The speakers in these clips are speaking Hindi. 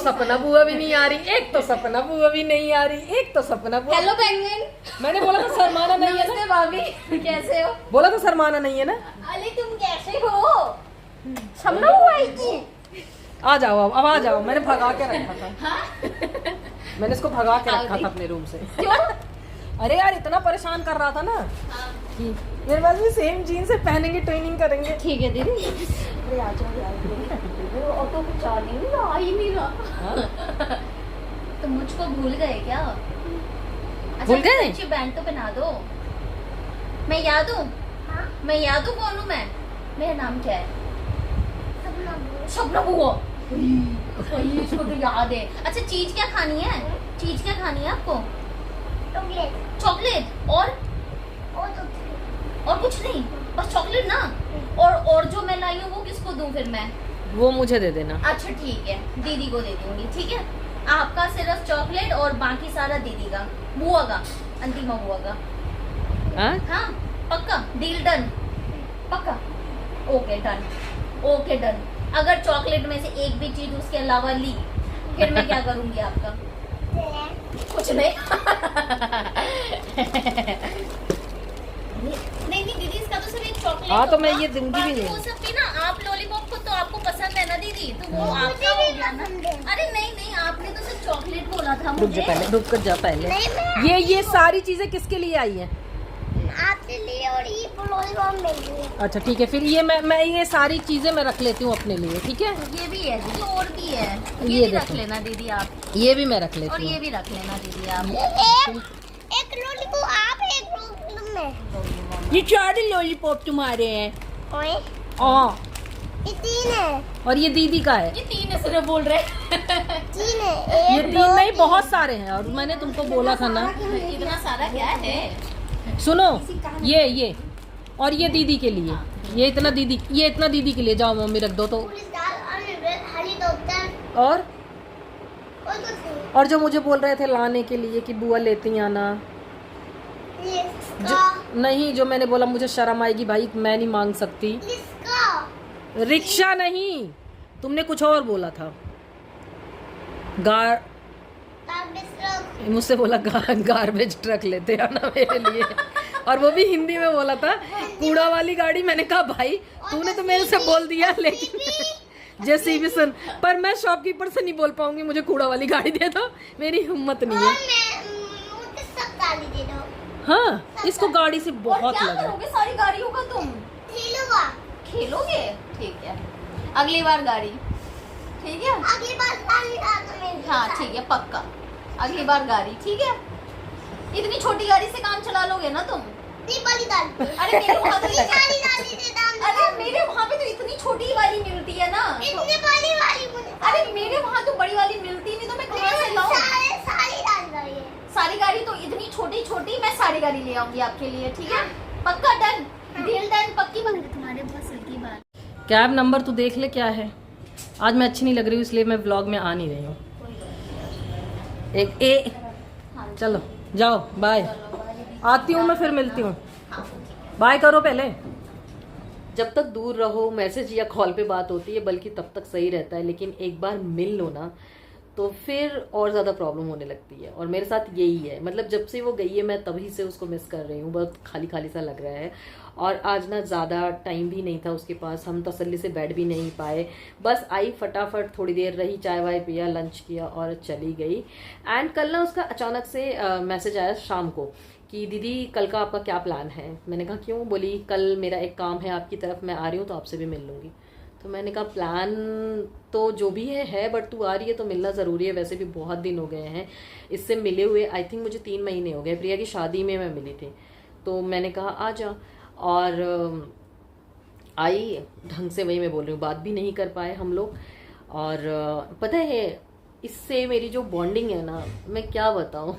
सपना बुआ भी नहीं आ रही, एक तो सपना बुआ भी नहीं आ रही, एक तो सपना बुआ। Hello penguin. मैंने बोला तो शर्माना नहीं है ना भाभी, कैसे हो? बोला तो शर्माना नहीं है ना। अरे तुम कैसे हो? सपना हुआ है कि? आ जाओ अब आ जाओ, मैंने भगा के रखा था। हाँ? मैंने इसको भगा के रखा था अपने रूम से। क्यों? अरे यार इतना परेशान कर रहा था ना कि मेरे पास भी सेम जीन्स है, पहनेंगे ट्रेनिंग करेंगे। ठीक है दीदी। अरे आ जाओ यार, ऑटो को चार्ज नहीं रहा, आ ही नहीं रहा। तो मुझको भूल गए क्या? भूल गए? अच्छी बैंड तो पहना दो। मैं याद हूँ? मैं याद हूँ कौन हूँ मैं? मेरा नाम क्या है? सपना बुआ। इसको तो याद है। अच्छा चीज क्या खानी है? चीज क्या खानी है आपको? चॉकलेट और कुछ नहीं, बस चॉकलेट ना। और जो मैं लाई हूँ वो किसको दूं फिर मैं? वो मुझे दे देना। अच्छा ठीक है, दीदी को दे दूंगी। ठीक है, आपका सिर्फ चॉकलेट और बाकी सारा दीदी का, बुआ का, अंतिमा बुआ का। हाँ पक्का, डील डन? पक्का? Okay done, okay done. अगर चॉकलेट में से एक भी चीज उसके अलावा ली फिर मैं क्या करूंगी आपका? कुछ नहीं। नहीं दीदी, इसका तो सिर्फ एक चॉकलेट। हाँ तो मैं ये दूंगी भी नहीं। वो सब भी ना, आप लॉलीपॉप को तो आपको पसंद है ना दीदी, तो वो आपका हो गया ना। अरे नहीं, आपने तो सिर्फ चॉकलेट बोला था मुझे। रुक जा पहले, रुक कर जा पहले। ये सारी चीजें किसके लिए आई हैं? आपके लिए और ये लॉलीपॉप मेरे लिए। अच्छा ठीक है, फिर ये मैं ये सारी चीजें मैं रख लेती हूँ अपने लिए। ठीक है, ये भी है दीदी, और भी है, ये ये भी रख देखो। लेना दीदी आप, ये भी मैं रख और लेती ये हूँ। भी रख लेना दीदी आप। एक लॉलीपॉप आप, एक लॉलीपॉप मैं। ये 4 लॉलीपॉप तुम्हारे हैं। ओए हाँ, ये 3 है। और ये दीदी का है। ये 3 सिर्फ बोल रहे। 3 है। ये 3 नहीं, बहुत सारे हैं। और मैंने तुमको बोला था ना, इतना सारा क्या है? सुनो, ये और ये दीदी के लिए, ये इतना दीदी के लिए। जाओ मम्मी रख दो तो। पुलिस दाल और हरी दफ्तर और और कुछ नहीं। और जो मुझे बोल रहे थे लाने के लिए कि बुआ लेती आना, ये नहीं, जो मैंने बोला मुझे शर्म आएगी भाई, मैं नहीं मांग सकती। इसका रिक्शा नहीं, तुमने कुछ और बोला था। मुझसे बोला गार्बेज ट्रक लेते आना मेरे लिए, और वो भी हिंदी में बोला था, कूड़ा वाली गाड़ी। मैंने कहा भाई तूने तो मेरे से बोल दिया, लेकिन जैसे भी सुन, पर मैं शॉपकीपर से नहीं बोल पाऊंगी मुझे कूड़ा वाली गाड़ी दे दो, मेरी हिम्मत नहीं है। मुझे सब गाली दे दो। हाँ, इसको गाड़ी से बहुत क्या लगा। करोगे सारी गाड़ियों का तुम? खेलूंगा। खेलोगे? ठीक है, अगली बार गाड़ी। ठीक है, अगली बार गाली डाल मेरी। हाँ ठीक है पक्का, अगली बार गाड़ी। ठीक है, इतनी छोटी गाड़ी से काम चला लोगे ना तुम? दीपावली डाल। अरे मेरे वहाँ तो गाली डाली दे दाम। अरे मेरे वहाँ पे तो इतनी छोटी वाली मिलती है ना। इतने वाली वाली मुझे। अरे मेरे वहाँ तो बड़ी वाली मिलती नहीं, तो मैं कहाँ से लाऊं? सारी डाल रही है। सारी गाड़ी तो इतनी छोटी छोटी, मैं सारी गाड़ी ले आऊंगी आपके लिए। ठीक है पक्का, डन, डील डन, पक्की बात है तुम्हारे। बहुत सिल्की बात। कैब नंबर तू देख ले क्या है। आज मैं अच्छी नहीं लग रही हूँ, इसलिए मैं व्लॉग में आ नहीं रही हूँ। चलो जाओ, बाय। आती हूँ मैं, फिर मिलती हूँ। बाय करो पहले। जब तक दूर रहो, मैसेज या कॉल पे बात होती है, बल्कि तब तक सही रहता है, लेकिन एक बार मिल लो ना तो फिर और ज़्यादा प्रॉब्लम होने लगती है। और मेरे साथ यही है, मतलब जब से वो गई है मैं तभी से उसको मिस कर रही हूँ। बहुत खाली खाली सा लग रहा है। और आज ना ज़्यादा टाइम भी नहीं था उसके पास, हम तसल्ली से बैठ भी नहीं पाए। बस आई, फटाफट थोड़ी देर रही, चाय वाय पिया, लंच किया और चली गई। एंड कल ना उसका अचानक से मैसेज आया शाम को कि दीदी कल का आपका क्या प्लान है। मैंने कहा क्यों? बोली कल मेरा एक काम है आपकी तरफ, मैं आ रही हूँ तो आपसे भी मिल लूँगी। तो मैंने कहा प्लान तो जो भी है बट तू आ रही है तो मिलना ज़रूरी है। वैसे भी बहुत दिन हो गए हैं इससे मिले हुए, आई थिंक मुझे 3 महीने हो गए। प्रिया की शादी में मैं मिली थी, तो मैंने कहा आ जा। और आई ढंग से, वही मैं बोल रही हूँ, बात भी नहीं कर पाए हम लोग। और पता है इससे मेरी जो बॉन्डिंग है ना, मैं क्या बताऊँ,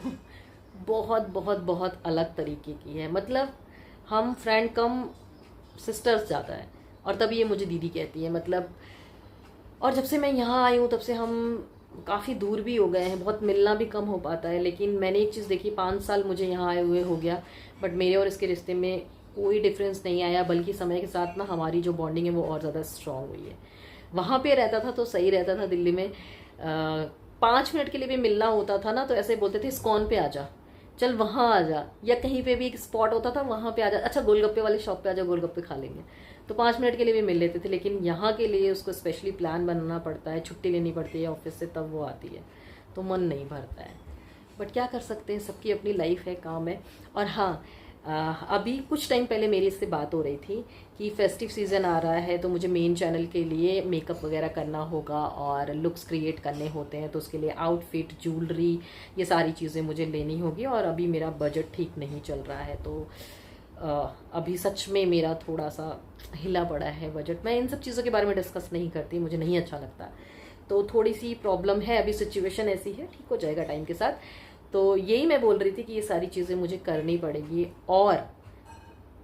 बहुत बहुत बहुत अलग तरीके की है। मतलब हम फ्रेंड कम सिस्टर्स ज़्यादा है। और तब ये मुझे दीदी कहती है, मतलब। और जब से मैं यहाँ आई हूँ तब से हम काफ़ी दूर भी हो गए हैं, बहुत मिलना भी कम हो पाता है। लेकिन मैंने एक चीज़ देखी, 5 साल मुझे यहाँ आए हुए हो गया, बट मेरे और इसके रिश्ते में कोई डिफरेंस नहीं आया, बल्कि समय के साथ ना हमारी जो बॉन्डिंग है वो और ज़्यादा स्ट्रॉन्ग हुई है। वहाँ पे रहता था तो सही रहता था दिल्ली में, 5 मिनट के लिए भी मिलना होता था ना तो ऐसे बोलते थे इस्कॉन पे आ जा, चल वहाँ आ जा, या कहीं पे भी एक स्पॉट होता था वहाँ पे आ जा, अच्छा गोलगप्पे वाली शॉप पे आ जा, गोलगप्पे खा लेंगे। तो 5 मिनट के लिए भी मिल लेते थे, लेकिन यहाँ के लिए उसको स्पेशली प्लान बनाना पड़ता है, छुट्टी लेनी पड़ती है ऑफिस से, तब वो आती है, तो मन नहीं भरता है। बट क्या कर सकते हैं, सबकी अपनी लाइफ है, काम है। और हाँ, अभी कुछ टाइम पहले मेरी इससे बात हो रही थी कि फेस्टिव सीज़न आ रहा है तो मुझे मेन चैनल के लिए मेकअप वगैरह करना होगा और लुक्स क्रिएट करने होते हैं, तो उसके लिए आउटफिट, ज्वेलरी, ये सारी चीज़ें मुझे लेनी होगी। और अभी मेरा बजट ठीक नहीं चल रहा है, तो अभी सच में मेरा थोड़ा सा हिला पड़ा है बजट। मैं इन सब चीज़ों के बारे में डिस्कस नहीं करती, मुझे नहीं अच्छा लगता, तो थोड़ी सी प्रॉब्लम है, अभी सिचुएशन ऐसी है, ठीक हो जाएगा टाइम के साथ। तो यही मैं बोल रही थी कि ये सारी चीज़ें मुझे करनी पड़ेगी, और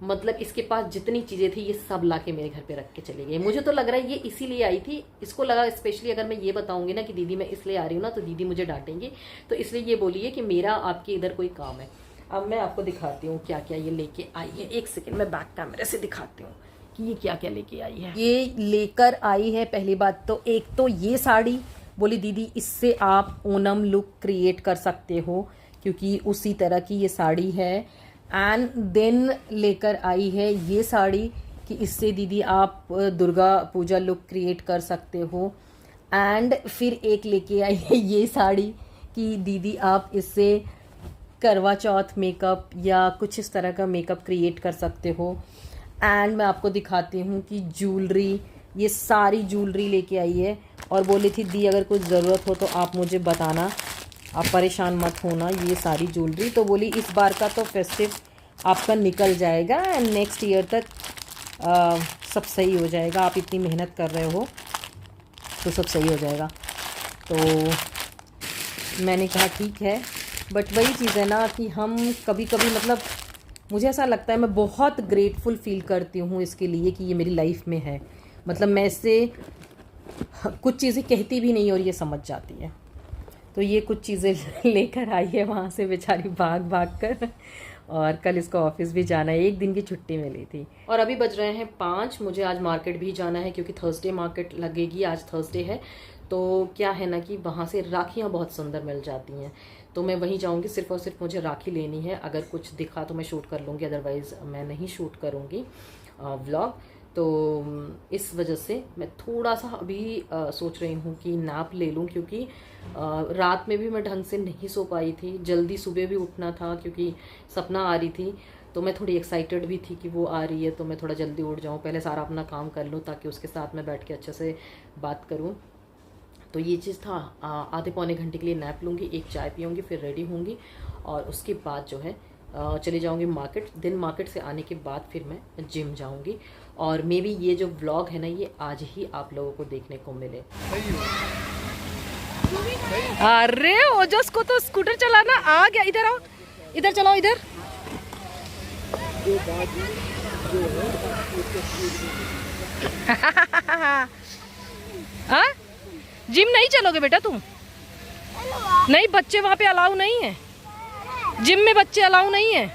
मतलब इसके पास जितनी चीज़ें थी ये सब लाके मेरे घर पे रख के चली गई। मुझे तो लग रहा है ये इसीलिए आई थी, इसको लगा स्पेशली अगर मैं ये बताऊंगी ना कि दीदी मैं इसलिए आ रही हूँ ना, तो दीदी मुझे डांटेंगी, तो इसलिए ये बोलिए कि मेरा आपके इधर कोई काम है। अब मैं आपको दिखाती हूँ क्या क्या ये लेके आई है। एक सेकेंड, मैं बैक कैमरे से दिखाती हूँ कि ये क्या क्या लेके आई है। ये लेकर आई है, पहली बात तो एक तो ये साड़ी, बोली दीदी इससे आप ओनम लुक क्रिएट कर सकते हो, क्योंकि उसी तरह की ये साड़ी है। एंड देन लेकर आई है ये साड़ी कि इससे दीदी आप दुर्गा पूजा लुक क्रिएट कर सकते हो। एंड फिर एक लेके आई है ये साड़ी कि दीदी आप इससे करवा चौथ मेकअप या कुछ इस तरह का मेकअप क्रिएट कर सकते हो। एंड मैं आपको दिखाती हूँ कि ज्वेलरी, ये सारी ज्वेलरी लेके आई है और बोली थी दी अगर कुछ ज़रूरत हो तो आप मुझे बताना, आप परेशान मत होना, ये सारी ज्वेलरी। तो बोली इस बार का तो फेस्टिव आपका निकल जाएगा एंड नेक्स्ट ईयर तक सब सही हो जाएगा, आप इतनी मेहनत कर रहे हो तो सब सही हो जाएगा। तो मैंने कहा ठीक है, बट वही चीज़ है ना कि हम कभी कभी मतलब मुझे ऐसा लगता है, मैं बहुत ग्रेटफुल फील करती हूँ इसके लिए कि ये मेरी लाइफ में है। मतलब मैं इससे कुछ चीज़ें कहती भी नहीं और ये समझ जाती है। तो ये कुछ चीज़ें लेकर आई है वहाँ से बेचारी भाग भाग कर, और कल इसको ऑफिस भी जाना है, 1 दिन की छुट्टी मिली थी। और अभी बज रहे हैं 5, मुझे आज मार्केट भी जाना है क्योंकि थर्सडे मार्केट लगेगी, आज थर्सडे है। तो क्या है ना कि वहाँ से राखियाँ बहुत सुंदर मिल जाती हैं, तो मैं वहीं जाऊँगी। सिर्फ और सिर्फ मुझे राखी लेनी है, अगर कुछ दिखा तो मैं शूट कर लूँगी, अदरवाइज़ मैं नहीं शूट करूँगी व्लॉग। तो इस वजह से मैं थोड़ा सा अभी सोच रही हूँ कि नैप ले लूँ, क्योंकि रात में भी मैं ढंग से नहीं सो पाई थी, जल्दी सुबह भी उठना था क्योंकि सपना आ रही थी। तो मैं थोड़ी एक्साइटेड भी थी कि वो आ रही है, तो मैं थोड़ा जल्दी उठ जाऊँ, पहले सारा अपना काम कर लूँ ताकि उसके साथ मैं बैठ के अच्छे से बात करूँ। तो ये चीज़ था, आधे पौने घंटे के लिए नैप लूँगी, एक चाय पीऊँगी, फिर रेडी होंगी और उसके बाद जो है चले जाऊँगी मार्केट। दिन मार्केट से आने के बाद फिर मैं जिम जाऊँगी, और मे बी ये जो व्लॉग है ना ये आज ही आप लोगों को देखने को मिले। अरे ओजस को तो स्कूटर चलाना आ गया। इधर आओ, इधर चलाओ, इधर। हाँ, जिम नहीं चलोगे बेटा तुम? नहीं, बच्चे वहाँ पे अलाउ नहीं है, जिम में बच्चे अलाउ नहीं है।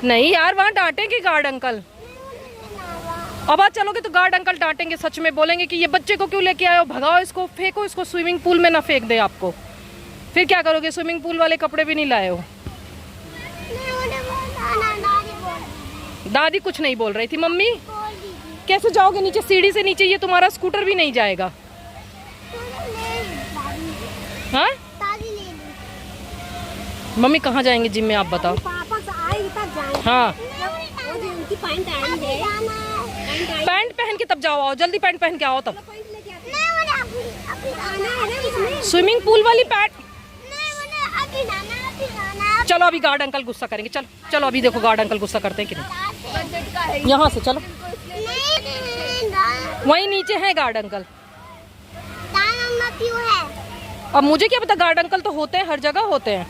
नहीं यार, वहाँ डांटेंगे गार्ड अंकल। अब आज चलोगे तो गार्ड अंकल डांटेंगे, सच में बोलेंगे कि ये बच्चे को क्यों लेके आए हो, भगाओ इसको, फेंको इसको स्विमिंग पूल में, ना फेंक दे आपको। फिर क्या करोगे, स्विमिंग पूल वाले कपड़े भी नहीं लाए हो। दादी कुछ नहीं बोल रही थी। मम्मी कैसे जाओगे नीचे, सीढ़ी से नीचे? ये तुम्हारा स्कूटर भी नहीं जाएगा। हाँ मम्मी कहाँ जाएंगे जिम में, आप बताओ। हाँ पैंट पहन के तब जाओ, आओ जल्दी, पैंट पहन के आओ तब। स्विमिंग पूल वाली पैंट। चलो अभी गार्ड अंकल गुस्सा करेंगे, चलो चलो अभी देखो गार्ड अंकल गुस्सा करते हैं कि नहीं। यहाँ से चलो, वहीं नीचे है गार्ड अंकल। अब मुझे क्या पता, गार्ड अंकल तो होते हैं, हर जगह होते हैं।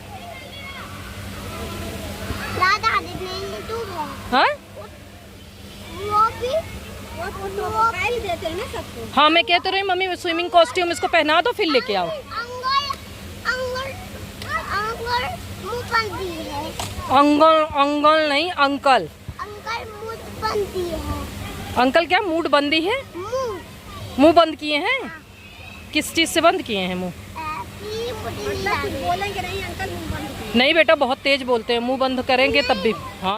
हाँ हाँ मैं कहते रही मम्मी स्विमिंग कॉस्ट्यूम इसको पहना दो फिर लेके आओ। अंकल अंकल नहीं अंकल। अंकल क्या मूड बंदी है, मुंह बंद किए हैं? किस चीज़ से बंद किए हैं मुंह? बोलेंगे नहीं अंकल, मुंह बंद नहीं बेटा, बहुत तेज बोलते हैं, मुंह बंद करेंगे तब भी। हाँ